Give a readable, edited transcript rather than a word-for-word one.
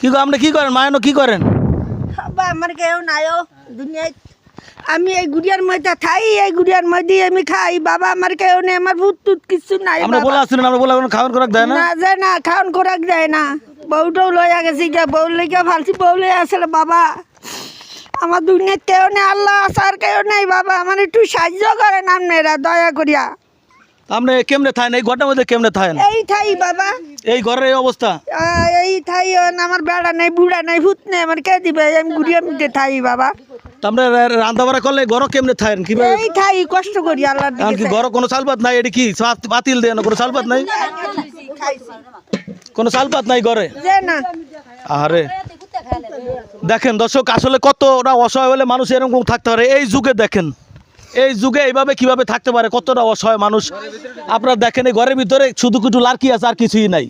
কি আপনি কি করেন মায়ানো কি করেন? বাবা আমার কেউ নাইও দুনিয়ায় আমি এই গুড়িয়ার মধ্যে খাই এই গুড়িয়ার মধ্যে আমি খাই বাবা আমার কেউ নেই আমার ভূত টুত কিছু নাই আপনি বলে আসছিলেন আপনি বলে খাওয়ান করাক দেয় না? না যায় না খাওয়ান করাক যায় না বউটাও লইয়া গেছি গা বউ লইয়া ফালছি বউ লইয়া আসলে বাবা আমার দুনিয়ার কেউ নেই আল্লাহ আসার কেউ নেই বাবা আমার একটু সাহায্য করেন আপনারা দয়া করিয়া। আপনি কেমনে থাকেন এই ঘরটার মধ্যে কেমনে থাকেন? এই থাই বাবা এই ঘরের এই অবস্থা এই থাই আমার বেড়া নেই বুড়া নেই ভূত নেই আমার কে দিবে আমি গুড়িয়ার মধ্যে থাই বাবা। আমরা রান্না বাড়া করলে ঘর কেমনে থাকেন কিভাবে? এই থাই কষ্ট করি আল্লাহর কারণ কি দিকে ঘর কোনো চালপাত নাই এটি কি বাতিল দেন কোনো চালপাত নাই কোনো চালপাত নাই ঘরে যে না আরে দেখেন দর্শক আসলে কতটা অসহায় হলে মানুষ এরকম থাকতে পারে এই যুগে দেখেন এই যুগে এইভাবে কিভাবে থাকতে পারে কতটা অসহায় মানুষ আপনারা দেখেন এই ঘরের ভিতরে শুধু কিছু লার্কি আছে আর কিছুই নাই।